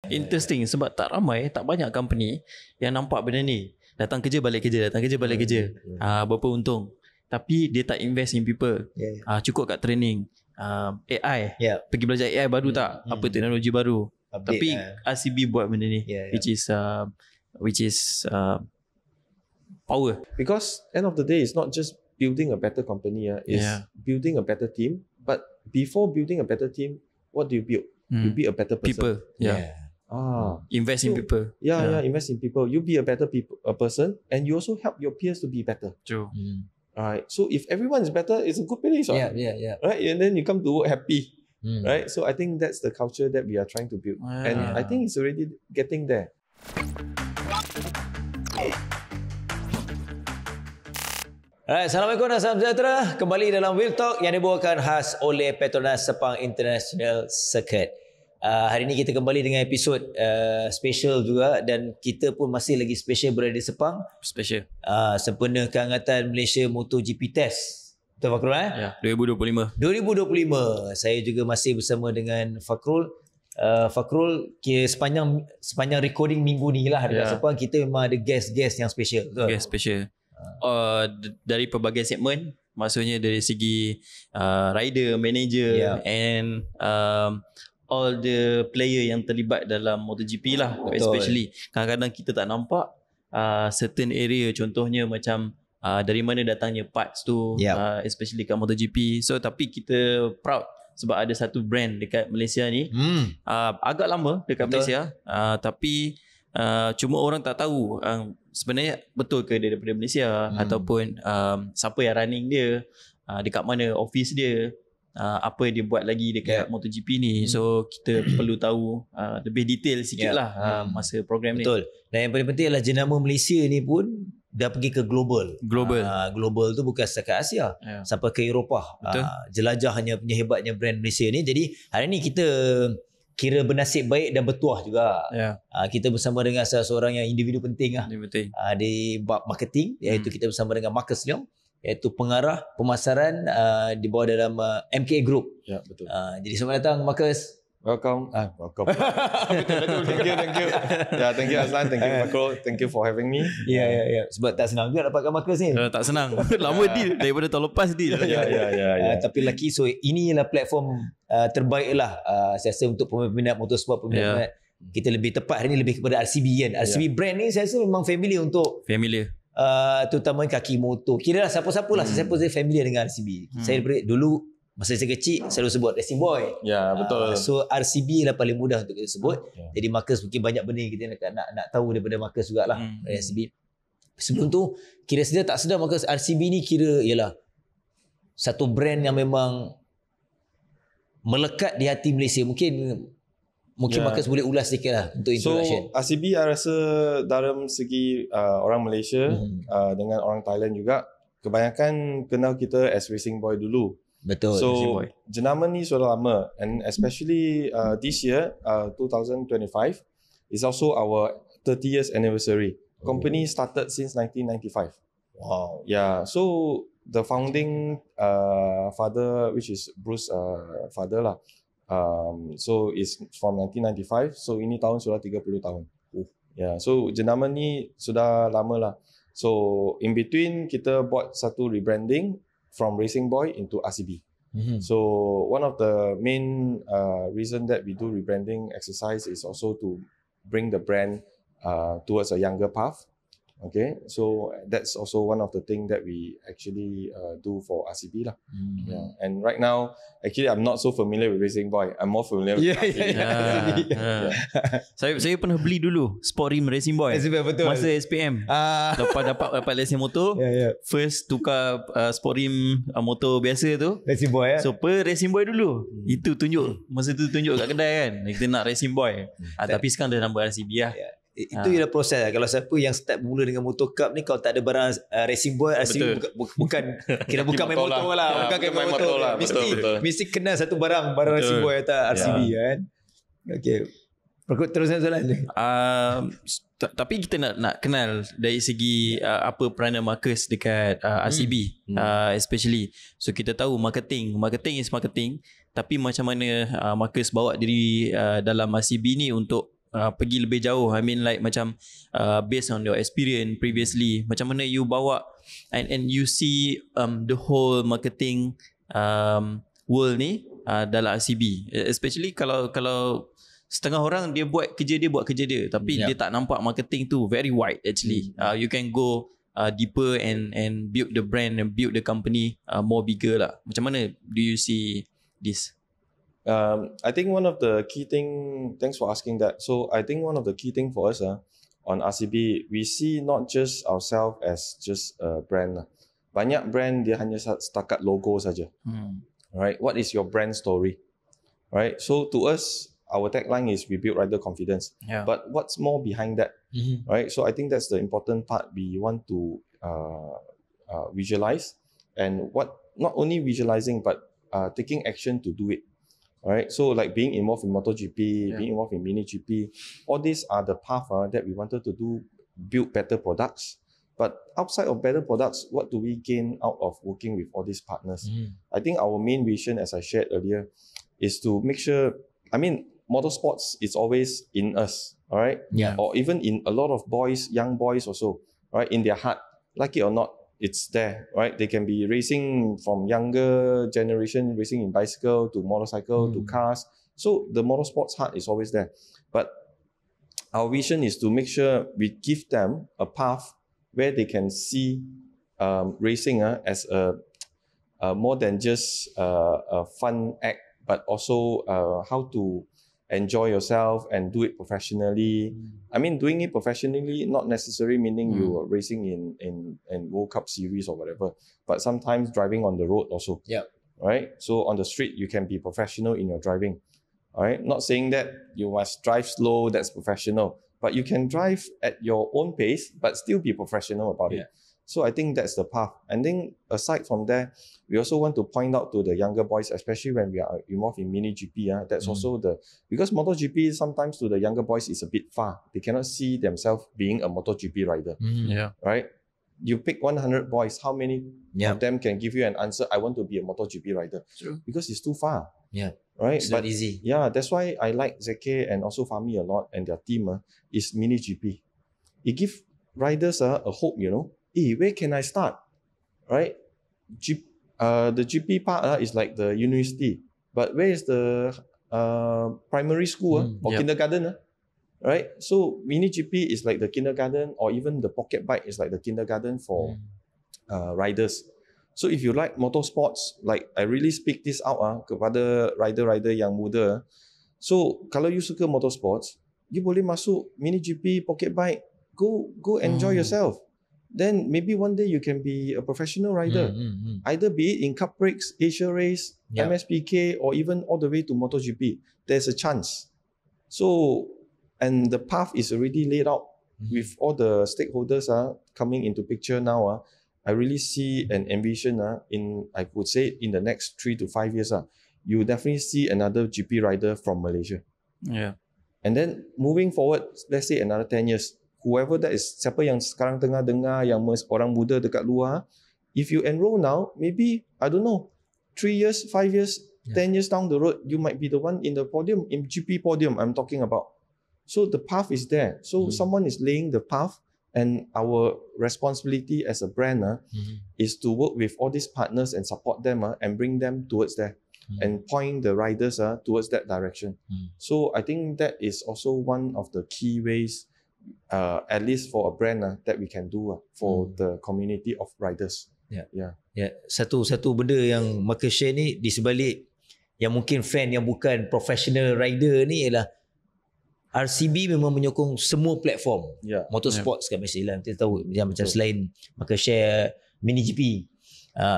Interesting sebab tak banyak company yang nampak benda ni. Datang kerja balik kerja, berapa untung. Tapi dia tak invest in people. Cukup kat training, AI, pergi belajar AI baru tak, apa teknologi baru. Update. Tapi RCB buat benda ni, which is power. Because end of the day, it's not just building a better company, it's building a better team. But before building a better team, what do you build? You build a better person. People. Invest in people. Invest in people. You be a better person, and you also help your peers to be better. True. Alright. So if everyone is better, it's a good place. Right? Right. And then you come to work happy. Right. So I think that's the culture that we are trying to build, and I think it's already getting there. Alright, Assalamualaikum dan salam sejahtera. Kembali dalam Wheel Talk yang dibawakan khas oleh Petronas Sepang International Circuit. Hari ini kita kembali dengan episod special juga, dan kita pun masih lagi special berada di Sepang. Special. Sempena kehangatan Malaysia MotoGP Test. Betul Fakrul? Ya, 2025. Saya juga masih bersama dengan Fakrul. Fakrul, sepanjang recording minggu ni lah dekat Sepang, kita memang ada guest-guest yang special. Betul? Guest special. Dari pelbagai segmen, maksudnya dari segi rider, manager, and all the player yang terlibat dalam MotoGP lah. Betul. Especially kadang-kadang kita tak nampak certain area, contohnya macam dari mana datangnya parts tu, especially kat MotoGP. So tapi kita proud sebab ada satu brand dekat Malaysia ni, agak lama dekat Malaysia, tapi cuma orang tak tahu sebenarnya betul ke dia daripada Malaysia, ataupun siapa yang running dia, dekat mana office dia, apa dia buat lagi dekat MotoGP ni. So kita perlu tahu lebih detail sikit lah masa program ni. Betul. Dan yang paling penting adalah jenama Malaysia ni pun dah pergi ke global. Global tu bukan setakat Asia, sampai ke Eropah. Jelajahnya punya hebatnya brand Malaysia ni. Jadi hari ni kita kira bernasib baik dan bertuah juga. Kita bersama dengan salah seorang yang individu penting lah di bab marketing, iaitu kita bersama dengan Marcus Leong, iaitu pengarah pemasaran di bawah dalam MK Group. Betul. Jadi selamat datang Marcus. Welcome. Betul. Thank you. Thank you Azlan, thank you Fakrul, thank you for having me. Sebab tak senang juga dapatkan Marcus ni. Tak senang. Lama deal daripada tahun lepas deal. Tapi lagi, so ini ialah platform terbaik lah, saya rasa, untuk peminat motorsport, peminat. Kita lebih tepat hari ni lebih kepada RCB kan. RCB brand ni saya rasa memang familiar untuk terutama kaki motor. Kira lah siapa-siapa lah, siapa saya familiar dengan RCB. Saya daripada dulu, masa saya kecil, selalu sebut Racing Boy. Betul. So RCB lah paling mudah untuk kita sebut. Jadi Marcus mungkin banyak benda kita nak tahu daripada Marcus jugalah, RCB. Sebelum tu, kira sedar tak sedar Marcus, RCB ni kira ialah satu brand yang memang melekat di hati Malaysia. Mungkin Marcus boleh ulas sedikit lah untuk introduction. So RCB I rasa dalam segi orang Malaysia dengan orang Thailand juga, kebanyakan kenal kita as Racing Boy dulu. Betul. So jenama ni sudah lama, and especially this year 2025 is also our 30 years anniversary. Company started since 1995. Wow. So the founding father, which is Bruce father lah, so is from 1995. So ini tahun sudah 30 tahun. So jenama ni sudah lama lah. So in between kita buat satu rebranding from Racing Boy into RCB. So one of the main reason that we do rebranding exercise is also to bring the brand towards a younger path. Okay, so that's also one of the things that we actually do for RCB lah. And right now, actually, I'm not so familiar with Racing Boy. I'm more familiar with RCB. Saya pernah beli dulu Sport Rim Racing Boy. Betul. Masa SPM. dapat lesen motor. First tukar Sport Rim motor biasa tu, Racing Boy. So per Racing Boy dulu. Itu tunjuk. Masa tu tunjuk kat kedai kan, kita nak Racing Boy. Tapi sekarang dah nama RCB lah. Itu ialah proses lah. Kalau siapa yang start bermula dengan motor cup ni, kalau tak ada barang Racing Boy, bukan kira bukan main motor lah. Bukan main motor lah. Mesti kenal satu barang Racing Boy atau RCB kan. Okay, teruskan soalan ni. Tapi kita nak kenal dari segi apa peranan Marcus dekat RCB, especially. So kita tahu marketing is marketing, tapi macam mana Marcus bawa diri dalam RCB ni untuk pergi lebih jauh. I mean like macam based on your experience previously, macam mana you bawa and you see the whole marketing world ni dalam RCB, especially kalau setengah orang dia buat kerja dia tapi dia tak nampak marketing tu very wide actually. You can go deeper and build the brand and build the company more bigger lah. Macam mana do you see this? I think one of the key thing, thanks for asking that. So I think one of the key thing for us on RCB, we see not just ourselves as just a brand. Banyak brand dia hanya setakat logo saja. Right? What is your brand story? Right? So to us, our tagline is we build rider confidence. But what's more behind that? Right? So I think that's the important part we want to visualize, and what not only visualizing but taking action to do it. Right, so like being involved in MotoGP, being involved in MiniGP, all these are the path that we wanted to do, build better products. But outside of better products, what do we gain out of working with all these partners? I think our main vision, as I shared earlier, is to make sure, I mean, motorsports is always in us, all right? Or even in a lot of boys, young boys also, right? In their heart, like it or not, it's there, right? They can be racing from younger generation, racing in bicycle to motorcycle to cars. So the motorsports heart is always there. But our vision is to make sure we give them a path where they can see racing as a more than just a fun act, but also how to enjoy yourself and do it professionally. I mean, doing it professionally not necessarily meaning you are racing in World Cup series or whatever, but sometimes driving on the road also. Right? So on the street, you can be professional in your driving. All right? Not saying that you must drive slow, that's professional, but you can drive at your own pace, but still be professional about it. So I think that's the path. And then aside from there, we also want to point out to the younger boys, especially when we are involved in MiniGP, that's also because MotoGP sometimes to the younger boys is a bit far. They cannot see themselves being a MotoGP rider. Right? You pick 100 boys, how many of them can give you an answer, I want to be a MotoGP rider? True. Because it's too far. Right? It's not easy. Yeah, that's why I like Zeke and also Fahmi a lot, and their team is MiniGP. It gives riders a hope, you know. Where can I start? Right? The GP part is like the university. But where is the primary school or kindergarten? Right? So MiniGP is like the kindergarten, or even the pocket bike is like the kindergarten for riders. So if you like motorsports, like I really speak this out kepada rider-rider yang muda. So kalau you suka motorsports, you boleh masuk MiniGP, pocket bike, go enjoy yourself. Then maybe one day you can be a professional rider. Either be it in Cup Breaks, Asia Race, MSPK, or even all the way to MotoGP. There's a chance. So, and the path is already laid out with all the stakeholders coming into picture now. I really see and envision I would say in the next 3 to 5 years, you definitely see another GP rider from Malaysia. And then moving forward, let's say another 10 years, whoever that is, siapa yang sekarang tengah dengar, yang orang muda dekat luar, if you enroll now, maybe, I don't know, 3 years, 5 years, 10 years down the road, you might be the one in the podium, in GP podium I'm talking about. So the path is there. So someone is laying the path, and our responsibility as a brand is to work with all these partners and support them and bring them towards there and point the riders towards that direction. So I think that is also one of the key ways, at least for a brand that we can do for the community of riders. Satu benda yang Marcus share ni di sebalik yang mungkin fan yang bukan professional rider ni ialah RCB memang menyokong semua platform motorsports kat Malaysia lah. Kita tahu macam selain Marcus share MiniGP,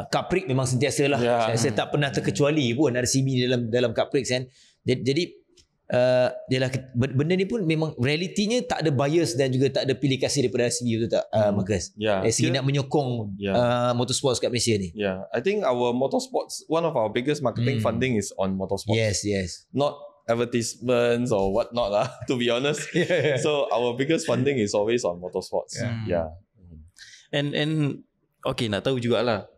Cup Break memang sentiasa lah. Saya tak pernah terkecuali pun RCB dalam Cup Break kan. Jadi benda ni pun memang realitinya tak ada bias dan juga tak ada pilih kasih daripada RCB, betul tak Marcus? Segi nak menyokong motorsports kat Malaysia ni. I think our motorsports, one of our biggest marketing funding is on motorsports. Yes. Not advertisements or whatnot to be honest. So our biggest funding is always on motorsports. And okay, nak tahu jugalah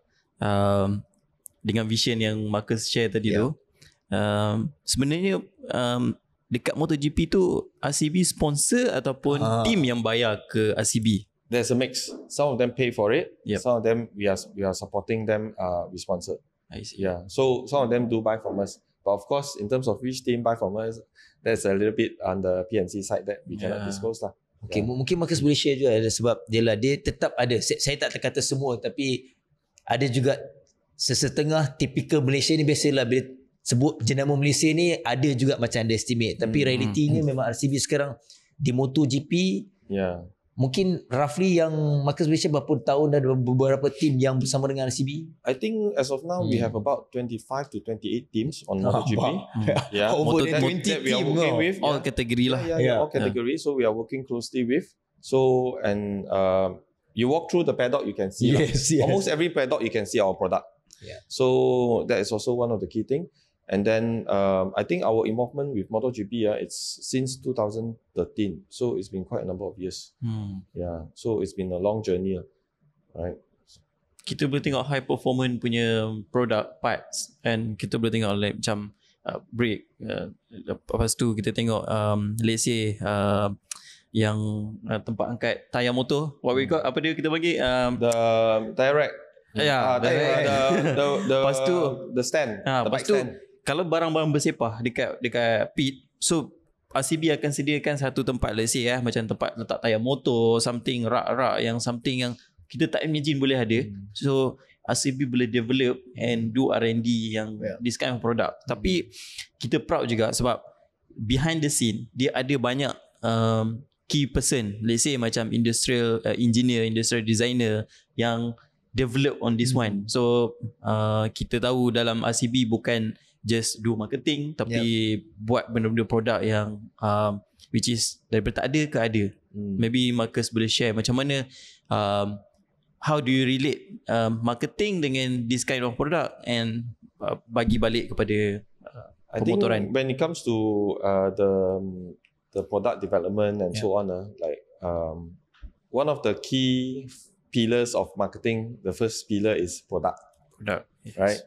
dengan vision yang Marcus share tadi tu, sebenarnya dekat MotoGP tu RCB sponsor ataupun team yang bayar ke RCB? There's a mix. Some of them pay for it. Yep. Some of them we are supporting them with sponsor. I see. Yeah. So some of them do buy from us. But of course, in terms of which team buy from us, that's a little bit on the PNC side that we cannot disclose lah. Okay, mungkin Marcus boleh share juga sebab dia tetap ada. Saya tak kata semua tapi ada juga sesetengah typical Malaysia ni biasalah bila sebut jenama Malaysia ni ada juga macam underestimate. Tapi realitinya memang RCB sekarang di MotoGP mungkin roughly yang Marcus boleh share berapa tahun dah beberapa team yang bersama dengan RCB? I think as of now we have about 25 to 28 teams on MotoGP. Yeah, over 20 that we are working with. All category lah. All categories. So we are working closely with. So and you walk through the paddock, you can see almost every paddock you can see our product. Yeah. So that is also one of the key thing. And then I think our involvement with MotoGP, it's since 2013. So it's been quite a number of years. Yeah. So it's been a long journey, right? Kita boleh tengok high performance punya product parts, and kita boleh tengok like macam brake. Lepas tu kita tengok let's say yang tempat angkat tayar motor. What we call, apa dia kita bagi? The tire rack. Yeah, lepas tu the stand. The lepas bike tu stand. Kalau barang-barang bersepah dekat pit, so RCB akan sediakan satu tempat, let's say macam tempat letak tayar motor, something rak-rak yang something yang kita tak imagine boleh ada. So RCB boleh develop and do R&D yang this kind of product. Tapi kita proud juga sebab behind the scene dia ada banyak key person, let's say macam industrial engineer, industrial designer yang develop on this one. So kita tahu dalam RCB bukan just do marketing tapi buat benda-benda produk yang which is daripada tak ada ke ada. Maybe Marcus boleh share macam mana how do you relate marketing dengan this kind of product and bagi balik kepada pemotoran. I think when it comes to the product development and so on, like one of the key pillars of marketing, the first pillar is product, yes. right?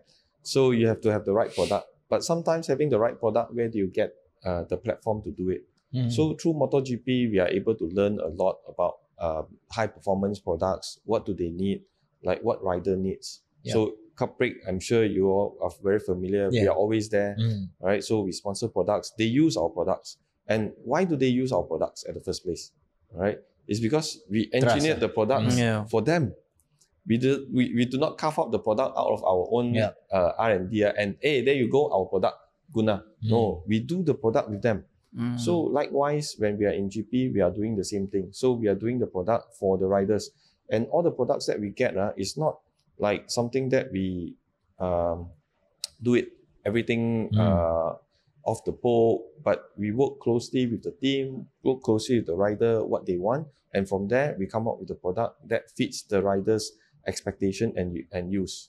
So you have to have the right product, but sometimes having the right product, where do you get the platform to do it? So through MotoGP, we are able to learn a lot about high performance products. What do they need? Like what rider needs. So Cup Break, I'm sure you all are very familiar. We are always there, right? So we sponsor products. They use our products. And why do they use our products at the first place? Right? It's because we engineered the products for them. We do not carve out the product out of our own R&D and hey, there you go, our product, guna. No, we do the product with them. So likewise, when we are in GP, we are doing the same thing. So we are doing the product for the riders. And all the products that we get is not like something that we do it everything off the pole, but we work closely with the team, work closely with the rider, what they want, and from there we come up with a product that fits the rider's expectation and use.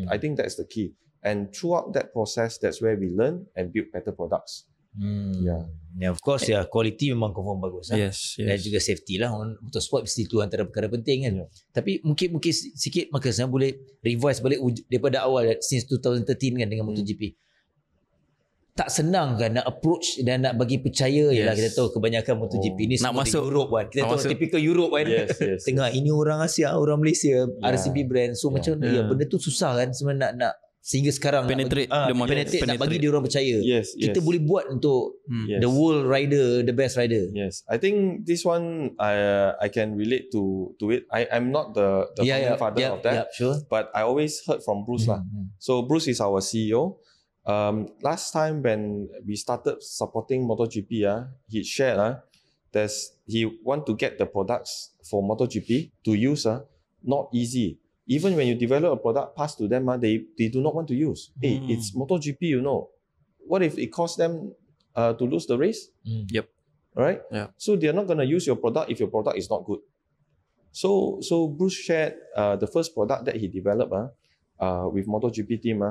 I think that's the key. And throughout that process, that's where we learn and build better products. Of course quality memang confirm bagus. Yes. Dan juga safety lah. Motorsport mesti tu antara perkara penting kan. Tapi mungkin sikit Marcus boleh revise balik daripada awal since 2013 kan dengan MotoGP. Tak senang kan nak approach dan nak bagi percaya. Yalah kita tahu kebanyakan MotoGP ni nak semua masuk di Europe kan. Kita tahu typical Europe kan. Tengah ini orang Asia, orang Malaysia, RCB brand. So macam benda tu susah kan sebenarnya nak sehingga sekarang penetrate nak bagi dia orang percaya. Kita boleh buat untuk the world rider, the best rider. Yes, I think this one I can relate to it. I'm not the father of that, sure. But I always heard from Bruce lah. So Bruce is our CEO. Last time when we started supporting MotoGP, he shared he want to get the products for MotoGP to use not easy. Even when you develop a product, pass to them, they do not want to use. Hey, it's MotoGP, you know. What if it costs them to lose the race? Yep. Right? Yeah. So they're not going to use your product if your product is not good. So Bruce shared the first product that he developed with MotoGP team.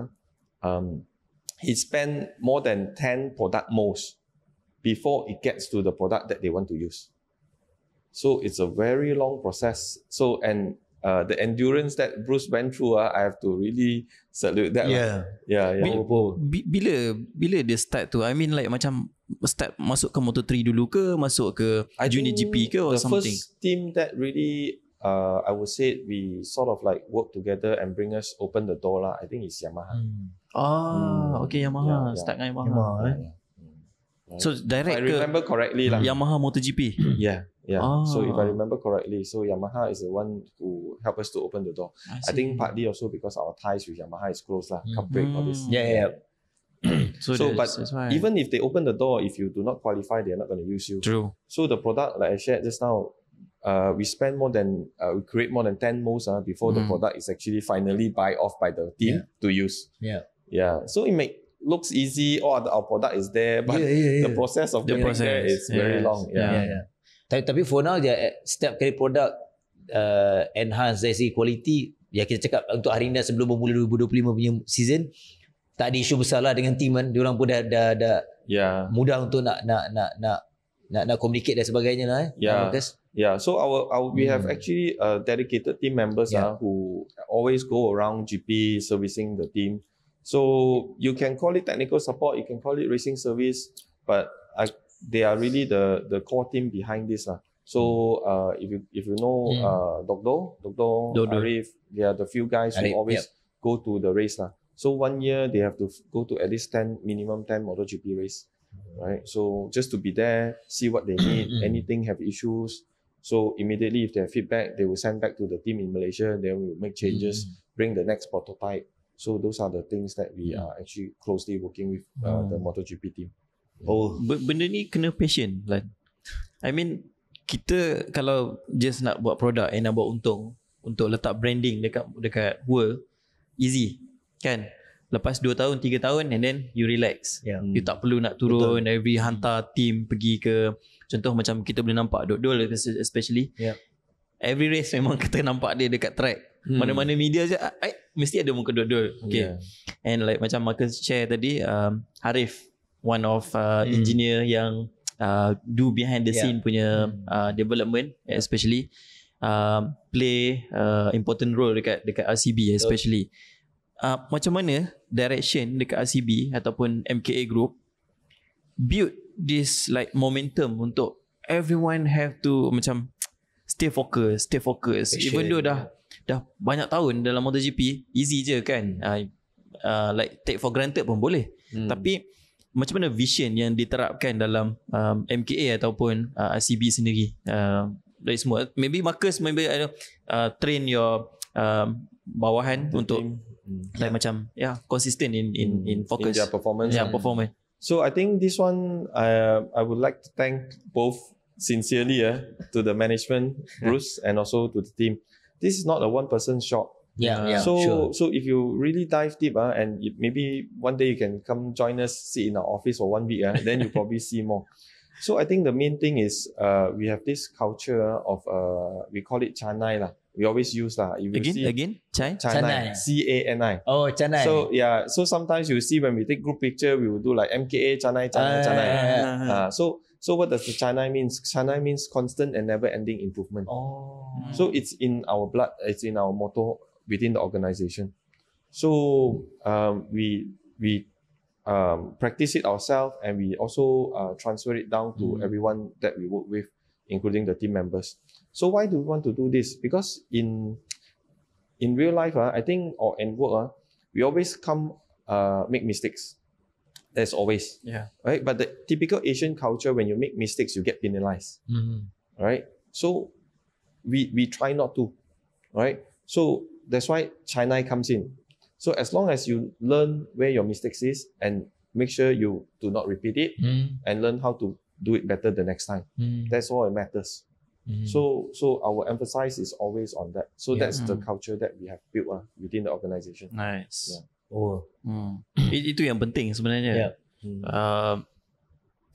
He spent more than 10 product molds before it gets to the product that they want to use. So it's a very long process. So and the endurance that Bruce went through, I have to really salute that. Yeah. Bila dia start tu? I mean like macam start masuk ke Moto3 dulu ke, masuk ke Junior GP ke or something? The first team that really I would say we sort of like work together and bring us open the door lah, I think is Yamaha. Okay, Yamaha. Start dengan Yamaha. So direct I remember correctly lah. Yamaha MotoGP. Yeah. So if I remember correctly, so Yamaha is the one who helped us to open the door. I think partly also because our ties with Yamaha is close lah. Cup break all this. Yeah. But even if they open the door, if you do not qualify, they're not going to use you. True. So the product, like I shared just now, we spend more than we create more than 10 modes before the product is actually finally buy off by the team to use. Yeah. So it looks easy. Our product is there, but the process of getting there is very long. Tapi for now, setiap kali produk enhance dari segi quality, kita cakap untuk hari ni sebelum bermula 2025 punya season, tak ada isu besar lah dengan team kan. Diorang pun dah mudah untuk nak communicate dan sebagainya lah. Yeah, so we have actually dedicated team members who always go around GP servicing the team. So you can call it technical support, you can call it racing service, but they are really the core team behind this lah. So if you know Dogdo, Arif, they are the few guys who always go to the race lah. So 1 year they have to go to at least minimum 10 MotoGP race, right? So just to be there, see what they need, anything have issues. So immediately if they have feedback, they will send back to the team in Malaysia. Then we will make changes, bring the next prototype. So those are the things that we are actually closely working with the MotoGP team. Benda ni kena passion lah. I mean kita kalau just nak buat produk nak buat untung untuk letak branding dekat world, easy kan? Lepas 2 tahun 3 tahun and then you relax. You tak perlu nak turun every hantar team pergi ke, contoh macam kita boleh nampak Dodol especially. Every race memang kita nampak dia dekat track. Mana-mana media je mesti ada muka Dodol. Okay. And like macam Marcus share tadi, Harif one of engineer yang do behind the scene punya development, especially play important role dekat RCB especially. Macam mana direction dekat RCB ataupun MKA Group build this like momentum untuk everyone have to macam stay focus. Even though dah banyak tahun dalam MotoGP, easy je kan, like take for granted pun boleh. Tapi macam mana vision yang diterapkan dalam MKA ataupun RCB sendiri dari semua? Maybe Marcus train your bawahan untuk like macam consistent in focus in their performance. Performance. So I think this one I would like to thank both sincerely to the management, Bruce, and also to the team. This is not a one-person shop. So if you really dive deep and maybe one day you can come join us, sit in our office for 1 week, then you probably see more. So I think the main thing is we have this culture of we call it Chanai lah. We always use lah. Again, Chanai. CANI. Oh, Chanai. So sometimes you see when we take group picture, we will do like MKA Chanai. So what does the Chanai means? Chanai means constant and never-ending improvement. So it's in our blood. It's in our motto within the organization. So we practice it ourselves, and we also transfer it down to everyone that we work with, including the team members. So why do we want to do this? Because in real life, I think, or in work, we always make mistakes. There's always. Right? But the typical Asian culture, when you make mistakes, you get penalized. Right? So we try not to. Right? So that's why China comes in. So as long as you learn where your mistakes is and make sure you do not repeat it and learn how to do it better the next time. That's all it matters. So our emphasis is always on that. So that's the culture that we have built within the organization. Nice. Itu yang penting sebenarnya.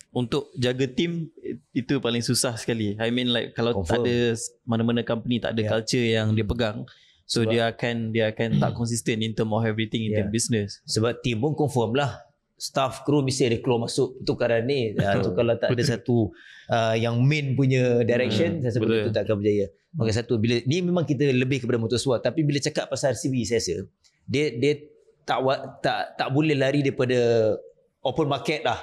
Untuk jaga team itu paling susah sekali. I mean like kalau tak ada mana-mana company tak ada culture yang dia pegang, so dia akan tak consistent in term of everything in term business. Sebab team pun confirm lah staff kru mesti ada keluar masuk pertukaran ni. Tu kalau tak ada satu yang main punya direction, saya rasa benda tu tak akan berjaya. Maka satu, bila ni memang kita lebih kepada motorsport, tapi bila cakap pasal RCB, saya rasa dia tak boleh lari daripada open market lah.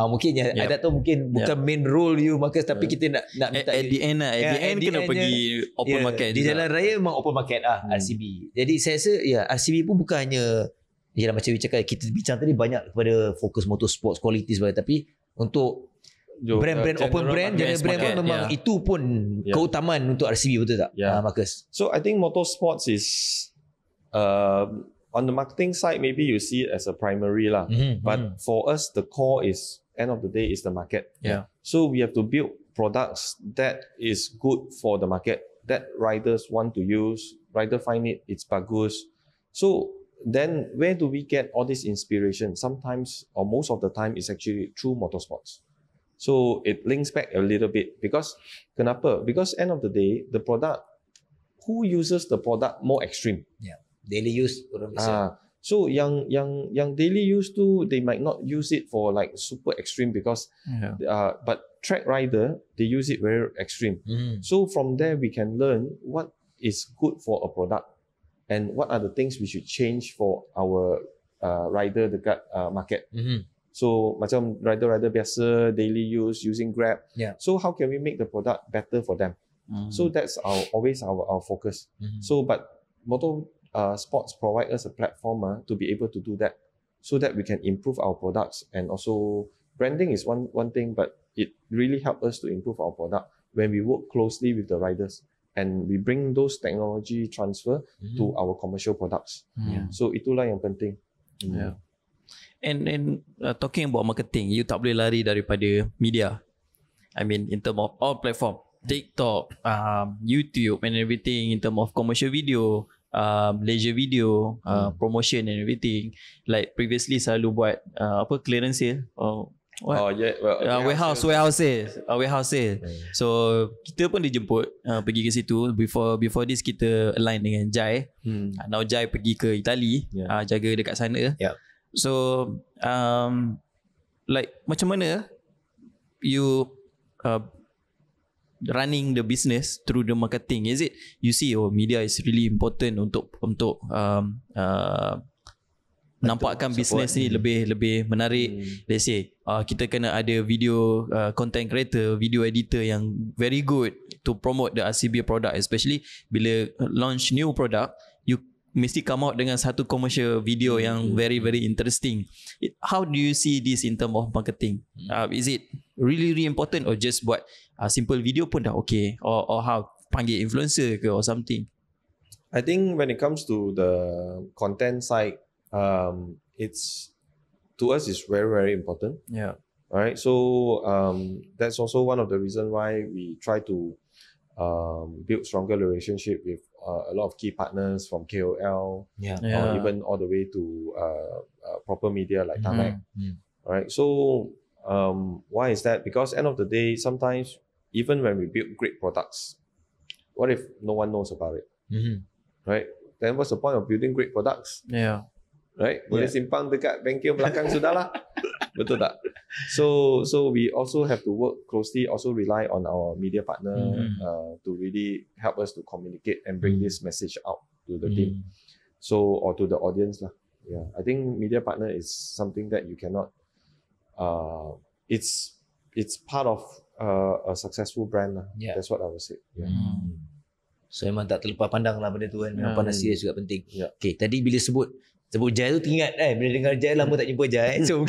Mungkin I tak tahu, mungkin bukan main role you Marcus, tapi kita nak minta at the end kena pergi open market di juga. jalan raya memang open market RCB. Jadi saya rasa RCB pun bukan hanya macam you cakap, kita bincang tadi banyak kepada fokus motorsport quality sebagainya, tapi untuk brand-brand open brand, general brand pun memang itu pun keutamaan untuk RCB, betul tak? Marcus. So I think motorsports is on the marketing side, maybe you see it as a primary lah. But for us, the core is, end of the day, is the market. So we have to build products that is good for the market, that riders want to use, rider find it's bagus. So then where do we get all this inspiration? Sometimes, or most of the time, it's actually through motorsports. So it links back a little bit because kenapa? Because end of the day, the product, who uses the product more extreme? Daily use orang biasa. So yang daily use tu, they might not use it for like super extreme because but track rider, they use it very extreme. So from there we can learn what is good for a product and what are the things we should change for our rider dekat market. So macam rider biasa daily use using Grab. So how can we make the product better for them? So that's always our focus. So but sports provide us a platform to be able to do that, so that we can improve our products. And also branding is one thing, but it really helps us to improve our product when we work closely with the riders and we bring those technology transfer to our commercial products. So itulah yang penting. And talking about marketing, you tak boleh lari daripada media. I mean in term of all platform, TikTok, YouTube and everything, in term of commercial video, leisure video, promotion and everything. Like previously selalu buat clearance sale warehouse sale. So kita pun dijemput pergi ke situ. Before this kita align dengan Jai. Now Jai pergi ke Itali, jaga dekat sana. So like macam mana you running the business through the marketing? Is it you see media is really important untuk nampakkan bisnes ni lebih menarik. Let's say kita kena ada video content creator, video editor yang very good to promote the RCB product, especially bila launch new product, you mesti come out dengan satu commercial video yang very interesting. How do you see this in term of marketing? Is it really important or just buat simple video pun dah okay, or how, panggil influencer ke or something? I think when it comes to the content side, it's, to us, it's very important. Alright, so that's also one of the reasons why we try to build stronger relationship with a lot of key partners from KOL, or even all the way to proper media like Tamek. Alright, so why is that? Because end of the day, sometimes even when we build great products, what if no one knows about it? Right? Then what's the point of building great products? Right? Boleh simpang dekat bengkel belakang sudahlah. Betul tak? So we also have to work closely, also rely on our media partner to really help us to communicate and bring this message out to the team. So, or to the audience lah. I think media partner is something that you cannot it's part of a successful brand lah. That's what I would say. So memang tak terlepas pandang lah benda tu kan. Memang pandang serius juga penting. Okay, tadi bila sebut Jai tu teringat bila dengar Jai lama tak jumpa Jai. So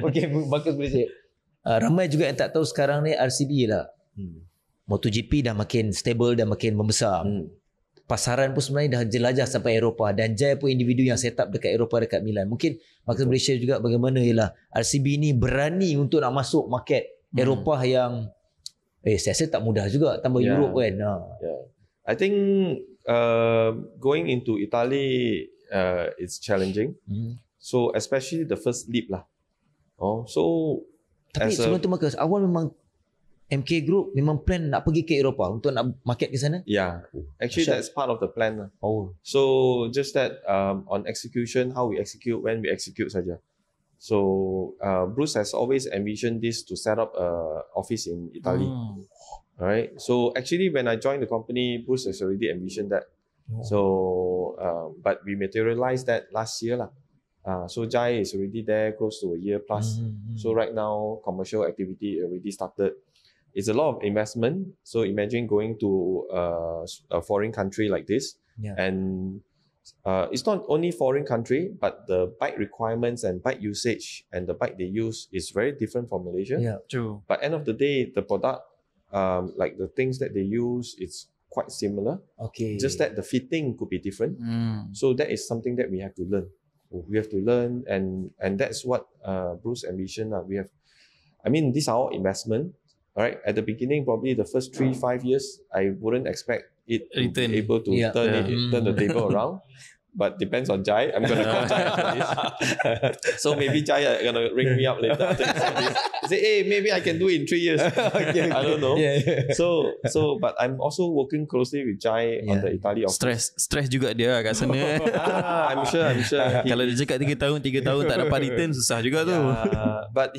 mungkin bagus boleh say. Ramai juga yang tak tahu sekarang ni RCB lah. MotoGP dah makin stable, dah makin membesar. Pasaran pun sebenarnya dah jelajah sampai Eropah, dan Jai pun individu yang set up dekat Eropah, dekat Milan. Mungkin Marcus boleh share juga bagaimana ialah RCB ni berani untuk nak masuk market Eropah yang saya rasa tak mudah juga, tambah Europe kan. I think going into Italy it's challenging. So especially the first leap lah. Tapi sebelum tu Marcus, awal memang MK Group memang plan nak pergi ke Eropah untuk nak market ke sana? Actually that's part of the plan lah. So just that on execution, how we execute, when we execute saja. So Bruce has always envisioned this to set up a office in Italy. Right. So actually, when I joined the company, Bruce has already envisioned that. So, but we materialized that last year lah. So Jai is already there close to a year plus. So right now, commercial activity already started. It's a lot of investment. So imagine going to a foreign country like this, and it's not only foreign country, but the bike requirements and bike usage and the bike they use is very different from Malaysia. Yeah, true. But end of the day, the product, like the things that they use, it's quite similar. Okay. Just that the fitting could be different. So that is something that we have to learn. We have to learn, and that's what Bruce ambition. We have, I mean, these are all investment. All right. At the beginning, probably the first 3-5 years, I wouldn't expect it to be able to turn the table around. But depends on Jai. I'm gonna call Jai after this. So maybe Jai gonna ring me up later after this. Say, hey, maybe I can do it in 3 years. I don't know. So but I'm also working closely with Jai on the Italy office. Stress juga dia kat sana. I'm sure. Kalau dia cakap 3 tahun tak dapat return, susah juga tu. But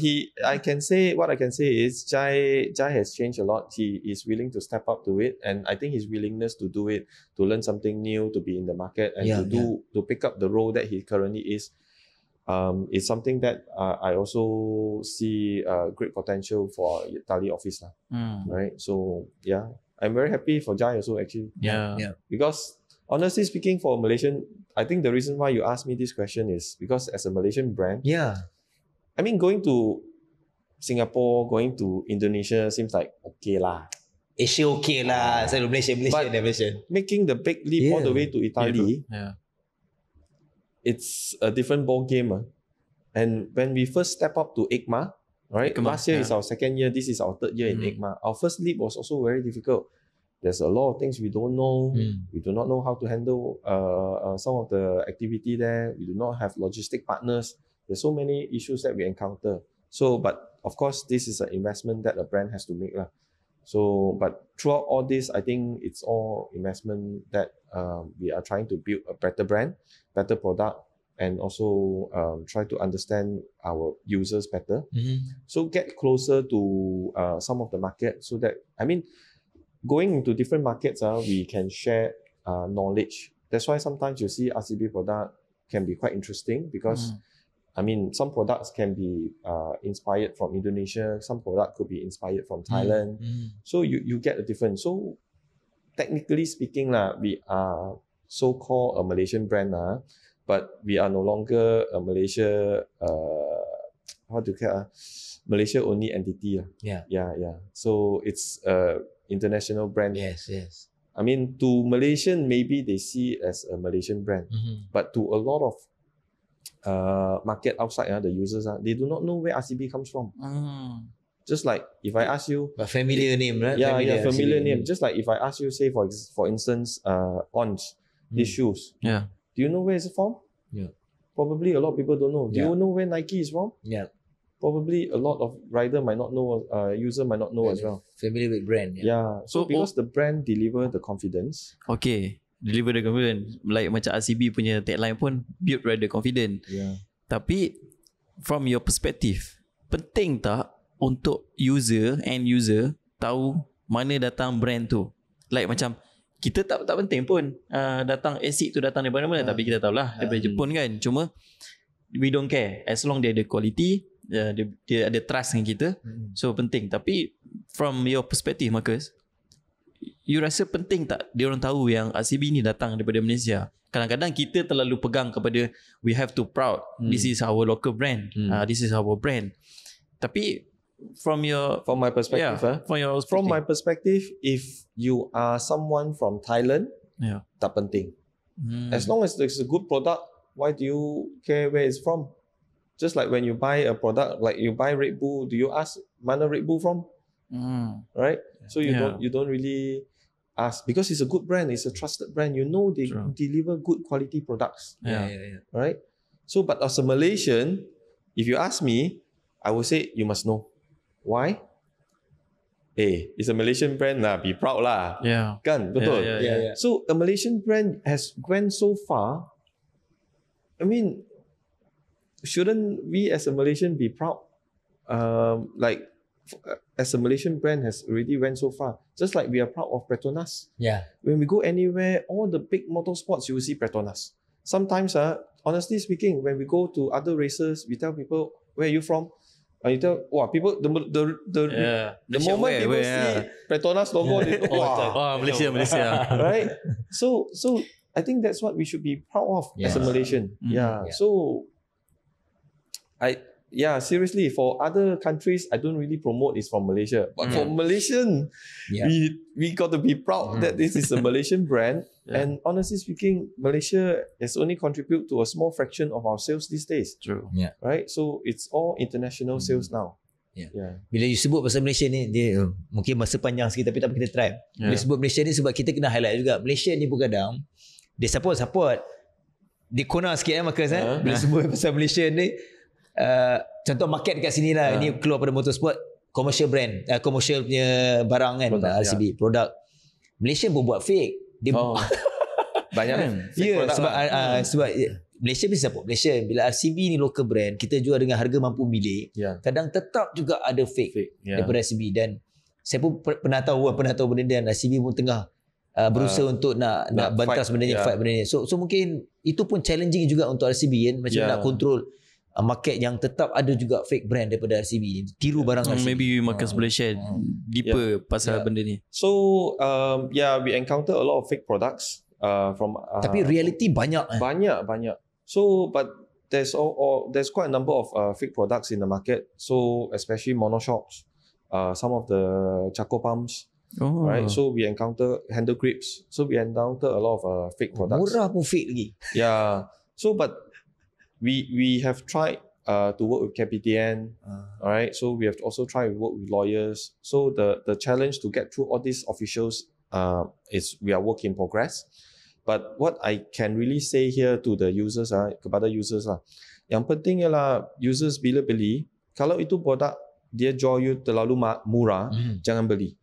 what I can say is Jai has changed a lot. He is willing to step up to it, and I think his willingness to do it, to learn something new, to be in the market, and to pick up the role that he currently is something that I also see great potential for Italy office lah. Right. So yeah, I'm very happy for Jai also actually. Yeah. Because honestly speaking, for Malaysian, I think the reason why you asked me this question is because as a Malaysian brand, I mean, going to Singapore, going to Indonesia seems like okay lah. Asia okay lah. Selalu Malaysia making the big leap all the way to Italy, it's a different ball game. And when we first step up to EICMA, right? Last year is our second year. This is our third year in EICMA. Our first leap was also very difficult. There's a lot of things we don't know. We do not know how to handle some of the activity there. We do not have logistic partners. There's so many issues that we encounter. So, but of course, this is an investment that a brand has to make lah. So, but throughout all this, I think it's all investment that we are trying to build a better brand, better product, and also try to understand our users better. So get closer to some of the market so that, I mean, going into different markets, we can share knowledge. That's why sometimes you see RCB product can be quite interesting because I mean, some products can be inspired from Indonesia. Some product could be inspired from Thailand. So you get a difference. So technically speaking, we are so-called a Malaysian brand, but we are no longer a Malaysia, Malaysia only entity. Yeah. So it's a international brand. Yes. I mean, to Malaysian, maybe they see it as a Malaysian brand, but to a lot of market outside, the users, they do not know where RCB comes from. Just like if I ask you, a familiar name, right? Familiar name. Just like if I ask you, say for instance, Ons, these shoes. Yeah. Do you know where it's from? Yeah. Probably a lot of people don't know. Do you know where Nike is from? Yeah. Probably a lot of rider might not know, user might not know as well. Familiar with brand. Yeah. So because the brand deliver the confidence. Okay. Deliver the confidence. Like macam RCB punya tagline pun, build rather confident. Yeah. Tapi from your perspective, penting tak untuk end user tahu mana datang brand tu? Like macam kita tak penting pun datang ASIC tu datang daripada mana, tapi kita tahulah daripada Jepun kan. Cuma we don't care as long dia ada quality, dia ada trust dengan kita. So penting. Tapi from your perspective, Marcus, you rasa penting tak dia orang tahu yang RCB ni datang daripada Malaysia? Kadang-kadang kita terlalu pegang kepada we have to proud, this is our local brand, this is our brand. Tapi from my perspective, from my perspective, if you are someone from Thailand, tak penting. As long as it's a good product, why do you care where it's from? Just like when you buy a product, like you buy Red Bull, do you ask mana Red Bull from? Right? So you don't really ask, because it's a good brand, it's a trusted brand. You know they deliver good quality products. Right? So, but as a Malaysian, if you ask me, I would say you must know. Why? It's a Malaysian brand lah, be proud lah. Kan? Betul? Yeah. So a Malaysian brand has gone so far. I mean, shouldn't we as a Malaysian be proud? Like as a Malaysian brand has already went so far. Just like we are proud of Petronas. Yeah. When we go anywhere, all the big motorsports, you will see Petronas. Sometimes, honestly speaking, when we go to other races, we tell people, where are you from? And you tell, wow, people, the moment people see Petronas logo, they know, wow. Malaysia. Right? So I think that's what we should be proud of as a Malaysian. So seriously, for other countries, I don't really promote it's from Malaysia. But for Malaysian, we got to be proud that this is a Malaysian brand. And honestly speaking, Malaysia has only contributed to a small fraction of our sales these days. True. Right? So it's all international sales now. Bila you sebut pasal Malaysia ni, dia mungkin masa panjang sikit, tapi tak apa, kita try. Bila sebut Malaysia ni, sebab kita kena highlight juga, Malaysia ni pun kadang dia support dia corner sikit Marcus bila sebut pasal Malaysia ni. Contoh market dekat sini lah, ini keluar pada motorsport, commercial brand, commercial punya barang kan, RCB produk. Malaysia pun buat fake. Dia banyak kan. Sebab Malaysia mesti support Malaysia. Bila RCB ni local brand, kita jual dengan harga mampu milik, kadang tetap juga ada fake daripada RCB. Dan saya pun pernah tahu benda ni, dan RCB pun tengah berusaha untuk nak bantas benda ni, fight benda ni. So mungkin itu pun challenging juga untuk RCB kan, macam nak control market yang tetap ada juga fake brand daripada RCB, tiru barang RCB. Maybe Marcus boleh share deeper pasal benda ni. So we encounter a lot of fake products from tapi reality banyak. So but there's quite a number of fake products in the market. So especially monoshocks, some of the charcoal pumps. Right, so we encounter handle grips. So we encounter a lot of fake products. Murah pun fake lagi. So but we have tried to work with KPTN. Alright, so we have also tried to work with lawyers. So the challenge to get through all these officials is we are work in progress. But what I can really say here to the users, kepada users lah, yang penting ialah users bila beli, kalau itu produk dia jual you terlalu murah, jangan beli.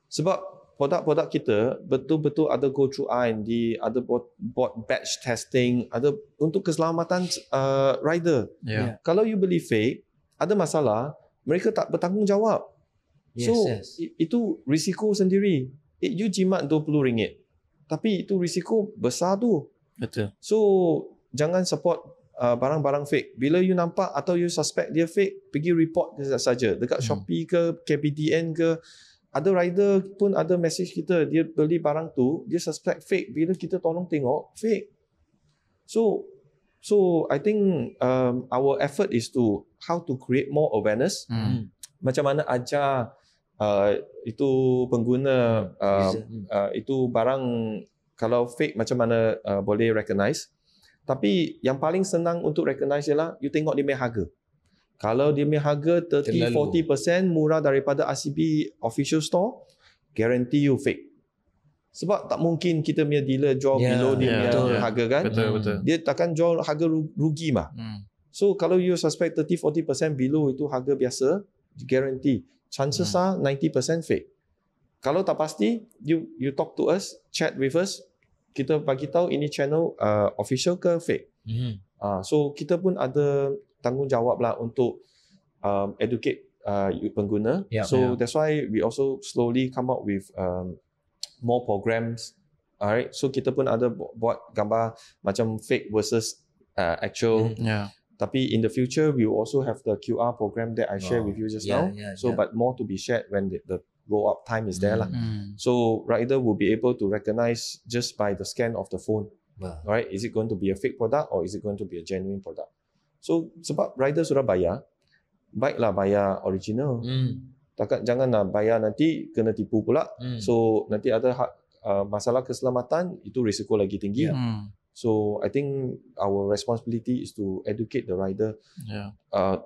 Sebab produk-produk kita betul-betul ada go through R&D, ada buat batch testing, ada untuk keselamatan rider. Kalau you beli fake, ada masalah, mereka tak bertanggungjawab. Itu risiko sendiri. You jimat RM20, tapi itu risiko besar tu. Betul. So jangan support barang-barang fake. Bila you nampak atau you suspect dia fake, pergi report saja dekat Shopee ke KPTN ke. Ada rider pun ada message kita, dia beli barang tu, dia suspect fake. Bila kita tolong tengok, fake. So I think our effort is to how to create more awareness. Macam mana ajar itu pengguna itu barang kalau fake macam mana boleh recognize. Tapi yang paling senang untuk recognize ialah you tengok dia punya harga. Kalau dia punya harga 30-40% murah daripada RCB official store, guarantee you fake. Sebab tak mungkin kita punya dealer jual below dia punya harga kan. Betul. Dia takkan jual harga rugi mah. So kalau you suspect 30-40% below itu harga biasa, guarantee. Chances are 90% fake. Kalau tak pasti, you talk to us, chat with us, kita bagi tahu ini channel official ke fake. So kita pun ada tanggungjawab lah untuk educate pengguna. That's why we also slowly come up with more programs. Alright, so kita pun ada buat gambar macam fake versus actual. Tapi in the future, we will also have the QR program that I shared with you just now. But more to be shared when the roll-up time is there lah. So rider will be able to recognize just by the scan of the phone. Right, is it going to be a fake product or is it going to be a genuine product? So sebab rider sudah bayar, baiklah bayar original. Janganlah bayar nanti kena tipu pula. So nanti ada masalah keselamatan, itu risiko lagi tinggi. So I think our responsibility is to educate the rider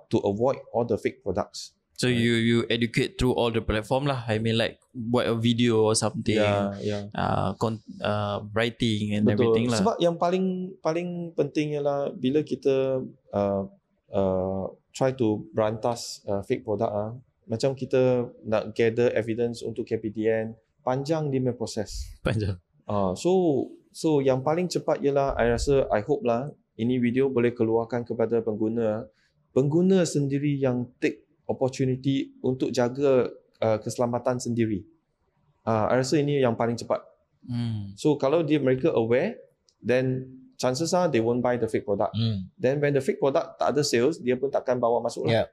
to avoid all the fake products. So you educate through all the platform lah. I mean like buat a video or something, writing and everything lah. Sebab yang paling penting ialah bila kita try to berantas fake product, macam kita nak gather evidence untuk KPTN, panjang dia punya proses. Panjang. So yang paling cepat ialah I hope lah ini video boleh keluarkan kepada pengguna, pengguna sendiri yang take opportunity untuk jaga keselamatan sendiri. I rasa ini yang paling cepat. So kalau mereka aware, then chances are they won't buy the fake product. Then when the fake product tak ada sales, dia pun takkan bawa masuk lah.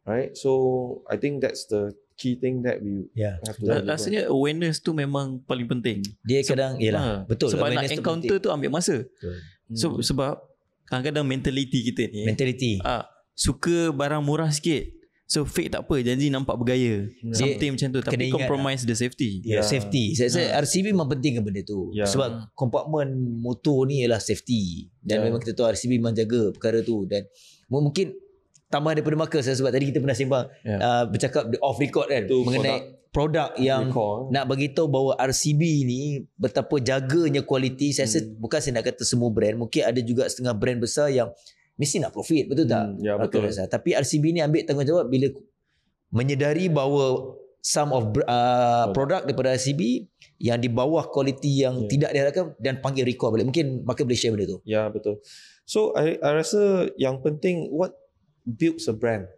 Right? So I think that's the key thing that we have to rasanya awareness tu memang paling penting. Dia kadang betul. Sebab nak encounter tu ambil masa. So sebab kadang-kadang mentality kita ni suka barang murah sikit. So fake tak apa, janji nampak bergaya. Something macam tu, tapi compromise the safety. Safety. Saya RCB memang penting ke benda tu. Sebab kompartmen motor ni ialah safety. Dan memang kita tahu RCB memang jaga perkara tu. Dan mungkin tambah daripada Marcus, sebab tadi kita pernah sembang bercakap off record kan mengenai produk yang nak bagi tahu bahawa RCB ni betapa jaganya kualiti. Saya rasa bukan saya nak kata semua brand, mungkin ada juga setengah brand besar yang mesti nak profit, betul tak? Ya, betul. Tapi RCB ni ambil tanggungjawab bila menyedari bahawa some of produk daripada RCB yang di bawah kualiti yang tidak diharapkan dan panggil recall balik. Mungkin Marcus boleh share benda tu. Ya, betul. So I rasa yang penting what builds a brand.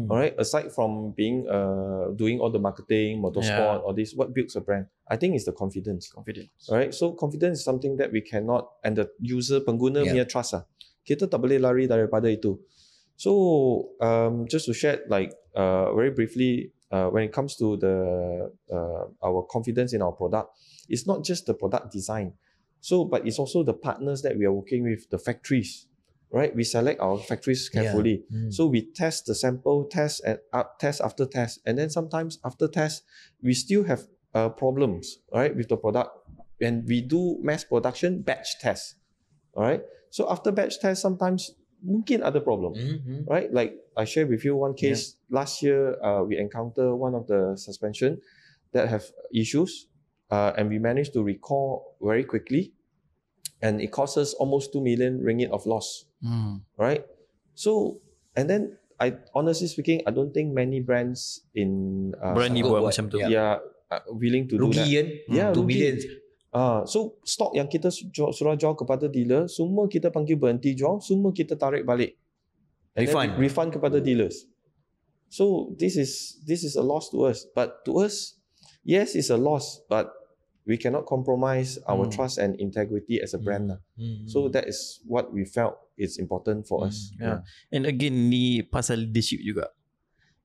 Alright, aside from being doing all the marketing, motorsport, all this, what builds a brand? I think it's the confidence. Alright, so confidence is something that we cannot, and the user pengguna punya trust lah. Kita tak boleh lari daripada itu. So just to share very briefly, when it comes to our confidence in our product, it's not just the product design. So but it's also the partners that we are working with, the factories. Right, we select our factories carefully. So we test the sample, test after test, and then sometimes after test we still have problems, right, with the product. And we do mass production batch tests. All right. So after batch test, sometimes mungkin ada problem, right? Like I shared with you one case last year. We encounter one of the suspension that have issues, and we managed to recall very quickly, and it cost us almost 2 million ringgit of loss, right? So and then honestly speaking, I don't think many brands in berani buat macam tu. Willing to do that. Yeah, 2 million. So stok yang kita suruh jual kepada dealer, semua kita panggil berhenti jual, semua kita tarik balik. Refund kepada dealers. So this is a loss to us. But to us, yes, it's a loss, but we cannot compromise our trust and integrity as a brand. So that is what we felt it's important for us. And again, ni pasal leadership juga.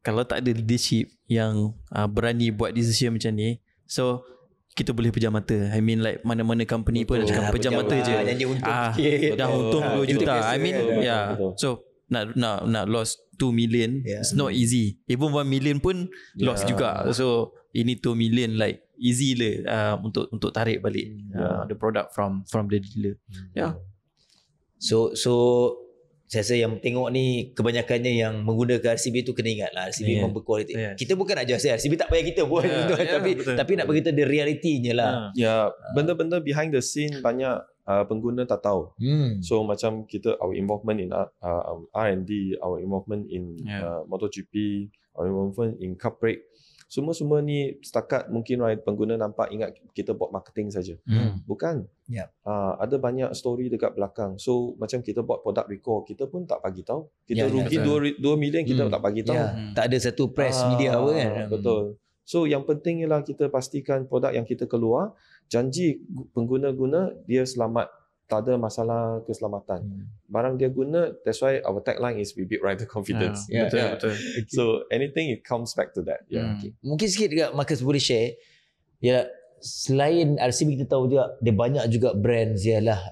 Kalau tak ada leadership yang berani buat decision macam ni, so kita boleh pejam mata. I mean like mana-mana company pun cakap pejam mata je. Dah untung 2 juta. I mean so nak lost 2 million, it's not easy. Even 1 million pun lost juga. So ini 2 million like easy lah untuk tarik balik the product from the dealer. So saya rasa yang tengok ni kebanyakannya yang menggunakan RCB tu kena ingat lah RCB memang berkualiti. Kita bukan nak just RCB tak payah kita buat tapi nak beritahu the reality-nya lah. Benda-benda behind the scene banyak pengguna tak tahu. So macam kita, our involvement in R&D, our involvement in MotoGP, our involvement in cup break, semua ni setakat mungkin pengguna nampak ingat kita buat marketing saja. Bukan. Ada banyak story dekat belakang. So macam kita buat product recall, kita pun tak bagi tahu. Kita rugi 2 million, kita tak bagi tahu. Tak ada satu press media apa kan. Betul. So yang penting ialah kita pastikan produk yang kita keluar, janji pengguna guna dia selamat, tak ada masalah keselamatan. Barang dia guna, that's why our tagline is we build rider confidence. Betul. So anything it comes back to that. Mungkin sikit juga Marcus boleh share. Selain RCB kita tahu juga dia banyak juga brands ialah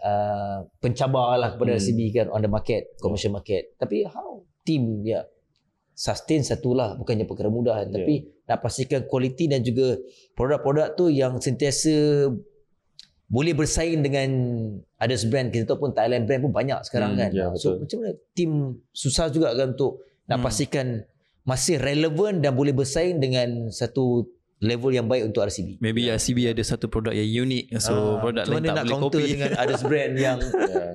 pencabar lah kepada RCB kan on the market, commercial market. Tapi how team sustain satulah, bukannya perkara mudah tapi nak pastikan kualiti dan juga produk-produk tu yang sentiasa boleh bersaing dengan ada brand. Kita tahu pun Thailand brand pun banyak sekarang kan. So macam mana team susah juga kan untuk nak pastikan masih relevan dan boleh bersaing dengan satu level yang baik untuk RCB. Maybe RCB ada satu produk yang unik, so produk lain tak boleh copy dengan ada brand yang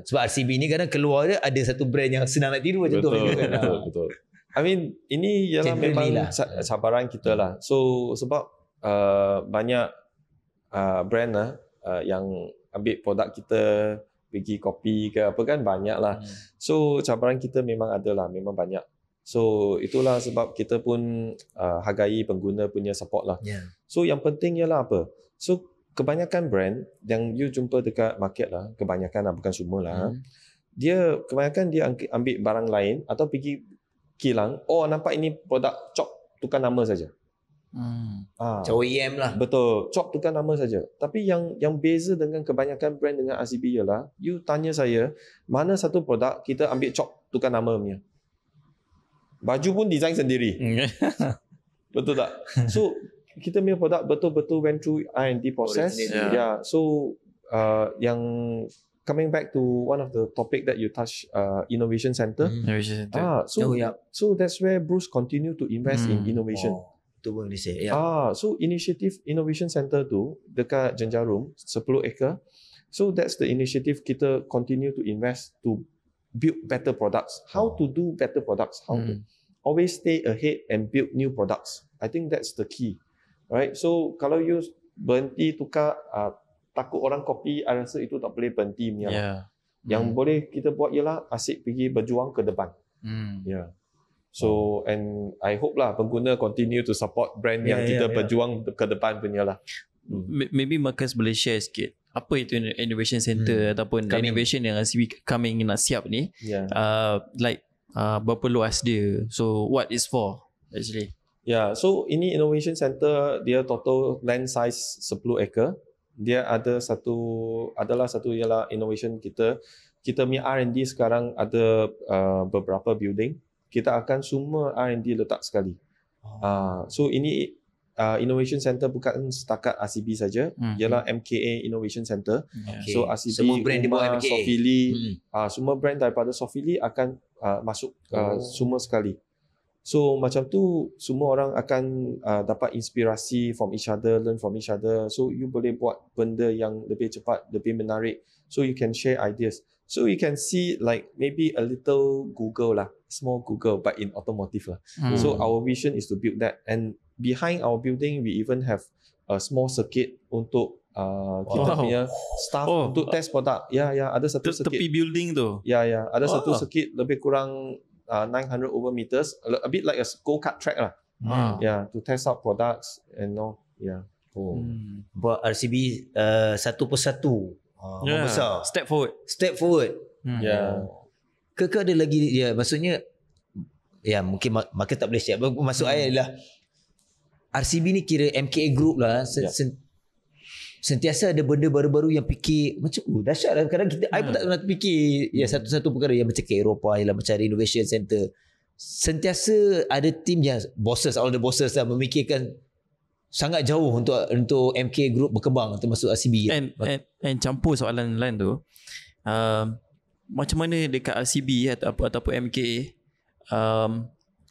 sebab RCB ni kadang keluar dia ada satu brand yang senang nak tiru macam tu. Betul. I mean ini ialah memang cabaran kita lah. So sebab banyak brand yang ambil produk kita, pergi kopi ke apa kan banyak lah. So cabaran kita memang ada lah, memang banyak. So itulah sebab kita pun hargai pengguna punya support lah. So yang penting ialah apa? So kebanyakan brand yang you jumpa dekat market lah, kebanyakan lah, bukan semua lah. Dia kebanyakan dia ambil barang lain atau pergi kilang, nampak ini produk chop, tukar nama saja. Macam OEM lah. Betul, chop tukar nama saja. Tapi yang beza dengan kebanyakan brand dengan RCB ialah, you tanya saya, mana satu produk kita ambil chop tukar nama punya. Baju pun design sendiri. Betul tak? So kita punya produk betul-betul went through R&D process. So yang coming back to one of the topic that you touch, innovation center. Innovation center. So that's where Bruce continue to invest in innovation. Itu pun boleh say. So initiative innovation center tu dekat Jenjarum 10 acre. So that's the initiative kita continue to invest to build better products. How to do better products? How to always stay ahead and build new products. I think that's the key, right? So kalau you berhenti tukar takut orang copy, I rasa itu tak boleh berhenti punya. Yang boleh kita buat ialah asyik pergi berjuang ke depan. So and I hope lah pengguna continue to support brand yang kita berjuang ke depan punya lah. Maybe Marcus boleh share sikit apa itu innovation center ataupun innovation yang RCB coming nak siap ni, like berapa luas dia, so what is for actually? So ini innovation center dia total land size 10 acre. Dia adalah satu ialah innovation kita punya R&D sekarang ada beberapa building. Kita akan semua R&D letak sekali. So ini innovation center bukan setakat RCB saja, ialah MKA Innovation Center. So RCB, semua brand di bawah MKA. Sofili, semua brand daripada Sofili akan masuk semua sekali. So macam tu semua orang akan dapat inspirasi from each other, learn from each other. So you boleh buat benda yang lebih cepat, lebih menarik. So you can share ideas. So you can see like maybe a little Google lah, small Google but in automotive lah. So our vision is to build that, and behind our building we even have a small circuit untuk kita punya staff untuk test produk. Ada satu circuit tepi building tu. Ada satu circuit lebih kurang 900 over meters, a bit like a go-kart track lah. To test out products and all. Buat RCB satu persatu. Membesar. Step forward. Ke ada lagi maksudnya mungkin maka tak boleh share. Maksud saya adalah RCB ni kira MKA Group lah. Sentiasa ada benda baru-baru yang fikir macam dahsyat lah. Kadang kita I pun tak pernah fikir satu-satu perkara yang macam ke Eropah ialah macam innovation center. Sentiasa ada team yang all the bosses lah memikirkan sangat jauh untuk MK Group berkembang termasuk RCB. And campur soalan lain tu, macam mana dekat RCB ataupun MKA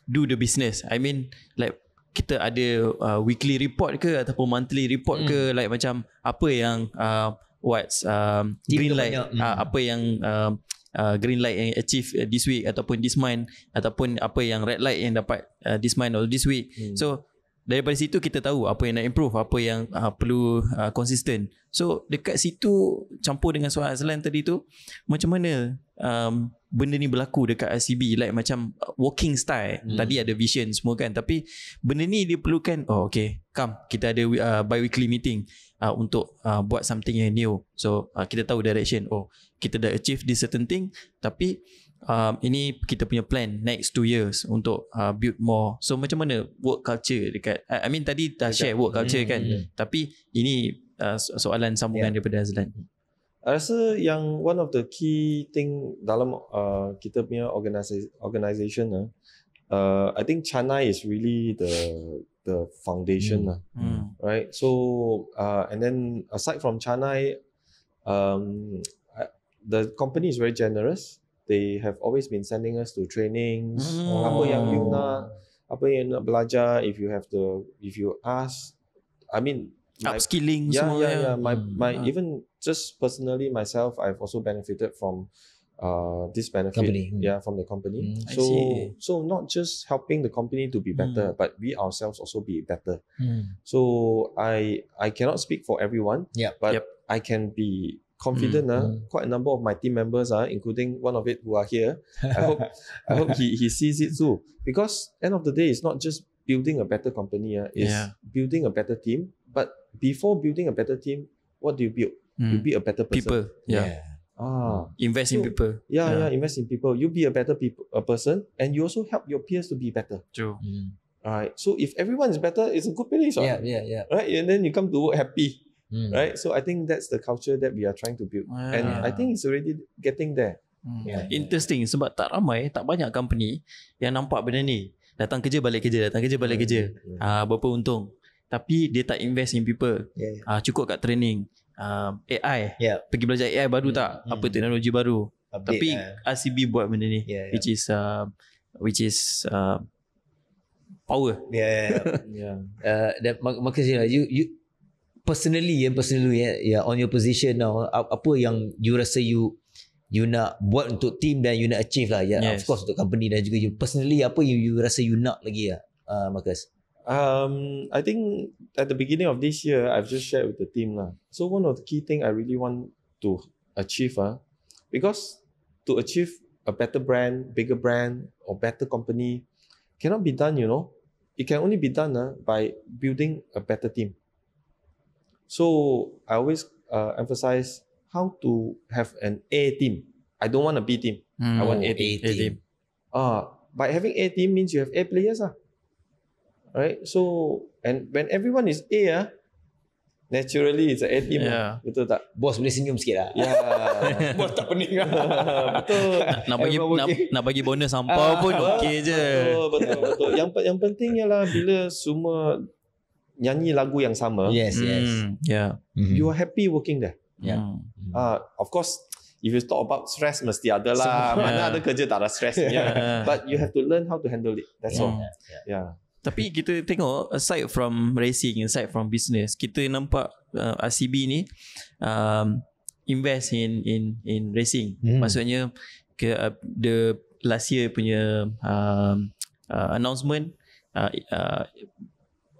do the business? I mean like kita ada weekly report ke ataupun monthly report ke, like macam apa yang what's green light, apa yang green light yang achieve this week ataupun this month, ataupun apa yang red light yang dapat this month or this week. So daripada situ kita tahu apa yang nak improve, apa yang perlu konsisten. So dekat situ campur dengan soalan tadi tu, macam mana benda ni berlaku dekat RCB, like macam working style. Tadi ada vision semua kan, tapi benda ni dia perlukan kita ada bi-weekly meeting untuk buat something yang new. So kita tahu direction, kita dah achieve this certain thing, tapi ini kita punya plan next 2 years untuk build more. So macam mana work culture dekat, I mean tadi dah share work culture kan, tapi ini soalan sambungan daripada Azlan. I rasa yang one of the key thing dalam kita punya organisation I think Chanai is really the foundation lah, right? So and then aside from Chanai, the company is very generous. They have always been sending us to trainings. Apa yang you nak, apa yang nak belajar, if you ask, I mean upskilling semua. My even just personally myself, I've also benefited from this benefit from the company. So not just helping the company to be better, but we ourselves also be better. So I cannot speak for everyone, but I can be confident. Quite a number of my team members, including one of it who are here. I hope he sees it too. Because end of the day, it's not just building a better company. It's building a better team. But before building a better team, what do you build? You build a better person. People. Invest in people. Invest in people. You be a better a person, and you also help your peers to be better. True. Alright. So if everyone is better, it's a good place. Right? And then you come to work happy. Right. So I think that's the culture that we are trying to build. And I think it's already getting there. Interesting sebab tak banyak company yang nampak benda ni. Datang kerja balik kerja. Berapa untung. Tapi dia tak invest in people. Cukup kat training. AI. Pergi belajar AI baru tak? Apa teknologi baru. Update, tapi RCB buat benda ni. Which is power. Makasih lah. You personally on your position now, apa yang you rasa you nak buat untuk team dan you nak achieve lah, of course untuk company dan juga you personally, apa you rasa you nak lagi Marcus? I think at the beginning of this year, I've just shared with the team lah. So one of the key thing I really want to achieve, because to achieve a better brand, bigger brand or better company cannot be done, it can only be done by building a better team. So I always emphasize how to have an A team. I don't want a B team. I want A team. By having A team means you have A players. Right? So, and when everyone is A, naturally it's an A team. Betul tak? Bos boleh senyum sikit lah. Bos tak pening lah. Betul. Nak bagi bonus sampah pun okey je. Betul. Yang penting ialah bila semua nyanyi lagu yang sama. You are happy working there. Of course, if you talk about stress, mesti ada lah. Mana ada kerja tak ada stress. But you have to learn how to handle it. That's all. Tapi kita tengok, aside from racing, aside from business, kita nampak RCB ni invest in racing. Maksudnya the last year punya announcement,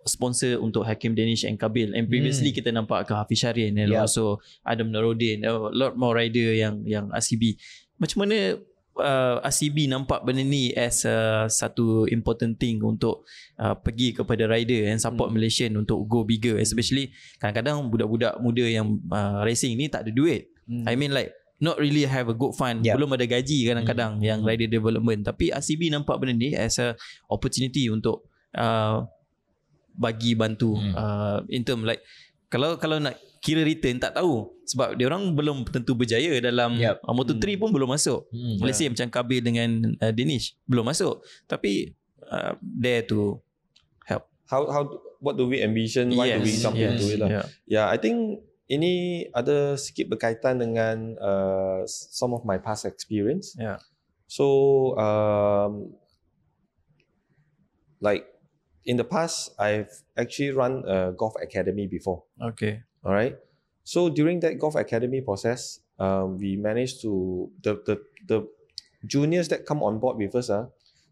sponsor untuk Hakim Danish and Kabil, and previously kita nampak ke Hafiz Syarin and also Adam Narodin, a lot more rider yang RCB. Macam mana RCB nampak benda ni as satu important thing untuk pergi kepada rider and support Malaysian untuk go bigger, especially kadang-kadang budak-budak muda yang racing ni tak ada duit. I mean like not really have a good fund, belum ada gaji kadang-kadang yang rider development, tapi RCB nampak benda ni as a opportunity untuk bagi bantu in term like kalau nak kira return tak tahu sebab dia orang belum tentu berjaya dalam Moto3 pun belum masuk. Let's say macam Kabil dengan Danish belum masuk, tapi there to help. What do we envision? Why do we jump into it lah? I think ini ada sikit berkaitan dengan some of my past experience. So like in the past, I've actually run a golf academy before. Okay. All right. So during that golf academy process, we managed to the juniors that come on board with us,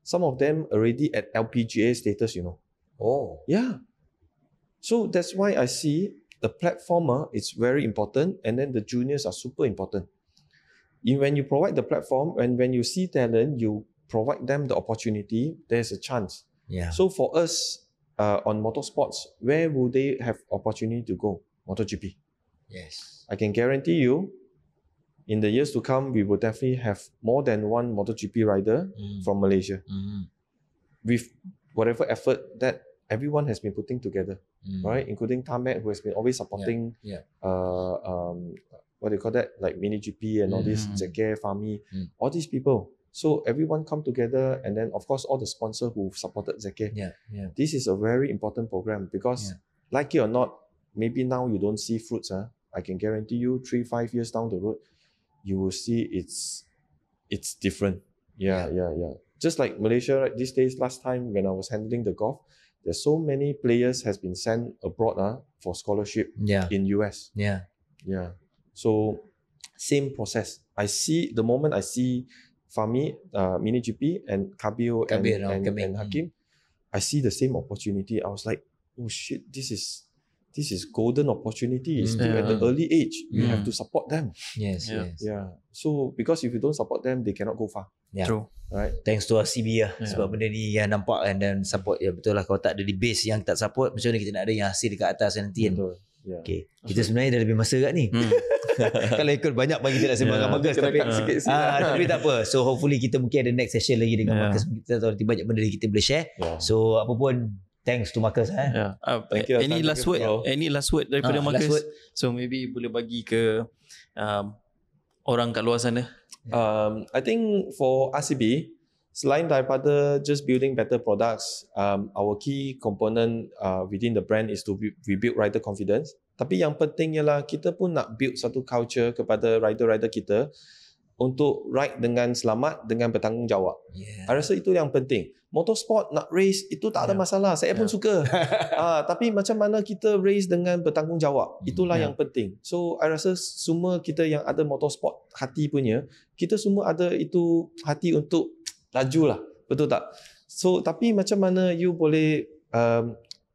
some of them already at LPGA status, Oh. Yeah. So that's why I see the platform is very important, and then the juniors are super important. When you provide the platform, and when you see talent, you provide them the opportunity, there's a chance. So for us on motorsports, where will they have opportunity to go? MotoGP. Yes. I can guarantee you, in the years to come, we will definitely have more than one MotoGP rider from Malaysia. With whatever effort that everyone has been putting together, right? Including Tamek, who has been always supporting what do you call that? Like Mini GP and all this, Zeke, Fahmi, all these people. So everyone come together, and then of course all the sponsors who supported Zeke. This is a very important program because, like it or not, maybe now you don't see fruits. I can guarantee you, 3-5 years down the road, you will see it's different. Just like Malaysia, right? These days, last time when I was handling the golf, there's so many players has been sent abroad for scholarship in US. So same process. The moment I see Fahmi, Mini GP, and Kabil and Hakim, I see the same opportunity. I was like, oh shit, this this is golden opportunity. It's still at the early age. You have to support them. Yes. So because if you don't support them, they cannot go far. True. Right. Thanks to RCB lah. Sebab benda ni yang nampak kan, dan support. Ya betul lah, kalau tak ada di base yang tak support, macam mana kita nak ada yang hasil dekat atas nanti kan. Betul. Yeah. Okay. Kita sebenarnya dah lebih masa kat ni. Kalau ikut banyak bagi kita nak sembang dengan Marcus, tapi tak apa. So hopefully kita mungkin ada next session lagi dengan Marcus. Kita tahu nanti banyak benda yang kita boleh share. So apa pun, thanks to Marcus. Thank you. Any last word? Any last word daripada Marcus? So maybe boleh bagi ke orang kat luar sana. I think for RCB, selain daripada just building better products, our key component within the brand is to rebuild rider confidence. Tapi yang penting ialah kita pun nak build satu culture kepada rider-rider kita untuk ride dengan selamat, dengan bertanggungjawab. I rasa itu yang penting. Motorsport nak race itu tak ada masalah. Saya pun suka. Tapi macam mana kita race dengan bertanggungjawab, itulah yang penting. So I rasa semua kita yang ada motorsport hati punya, kita semua ada itu hati untuk laju lah. Betul tak? So tapi macam mana you boleh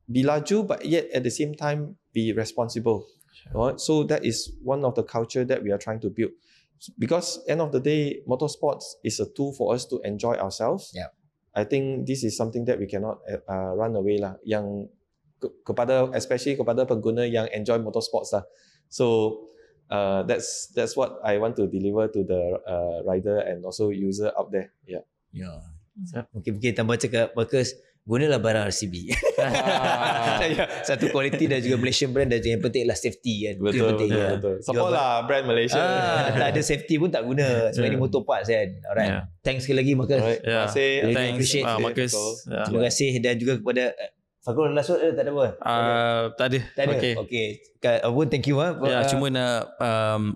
be laju but yet at the same time be responsible. Right? So that is one of the culture that we are trying to build. Because end of the day, motorsports is a tool for us to enjoy ourselves. I think this is something that we cannot run away lah. Yang kepada, especially kepada pengguna yang enjoy motorsports lah. So that's what I want to deliver to the rider and also user out there. Mungkin tambah cakap Marcus, gunalah barang RCB. Satu kualiti dan juga Malaysian brand, dan yang penting lah safety kan. Betul. Support lah brand Malaysia. Tak ada safety pun tak guna. Sebab ini motor parts kan. Alright. Thanks sekali lagi Marcus. Terima kasih. Thanks Marcus. Terima kasih, dan juga kepada Fakrul, last word tak ada apa? Tak ada. Okay. Abun, thank you. Cuma nak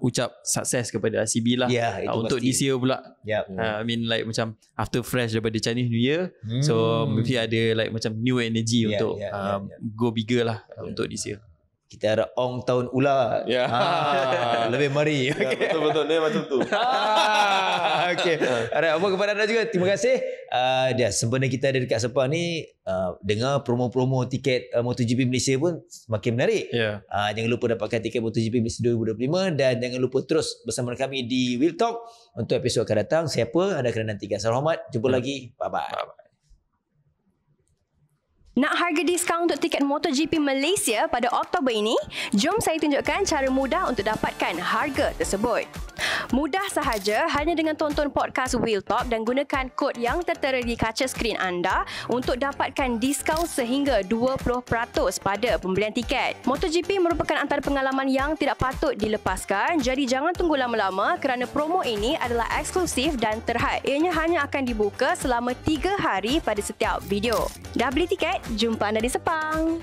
ucap sukses kepada RCB lah. Untuk this year pula. I mean like macam after fresh daripada Chinese New Year. So maybe ada like macam new energy untuk go bigger lah untuk this year. Kita ada Ong tahun ular. Lebih mari. Betul-betul dia macam tu. Okay. Alright, apa kepada anda juga, terima kasih. Sempena kita ada dekat Sepang ni, dengar promo-promo tiket MotoGP Malaysia pun semakin menarik. Jangan lupa dapatkan tiket MotoGP Malaysia 2025, dan jangan lupa terus bersama kami di Wheel Talk untuk episod akan datang. Siapa anda kena nantikan. Salam hormat. Jumpa lagi. Bye-bye. Nak harga diskaun untuk tiket MotoGP Malaysia pada Oktober ini? Jom saya tunjukkan cara mudah untuk dapatkan harga tersebut. Mudah sahaja, hanya dengan tonton podcast Wheel Talk dan gunakan kod yang tertera di kaca skrin anda untuk dapatkan diskaun sehingga 20% pada pembelian tiket. MotoGP merupakan antara pengalaman yang tidak patut dilepaskan, jadi jangan tunggu lama-lama kerana promo ini adalah eksklusif dan terhad. Ianya hanya akan dibuka selama 3 hari pada setiap video. Dah beli tiket? Jumpa anda di Sepang.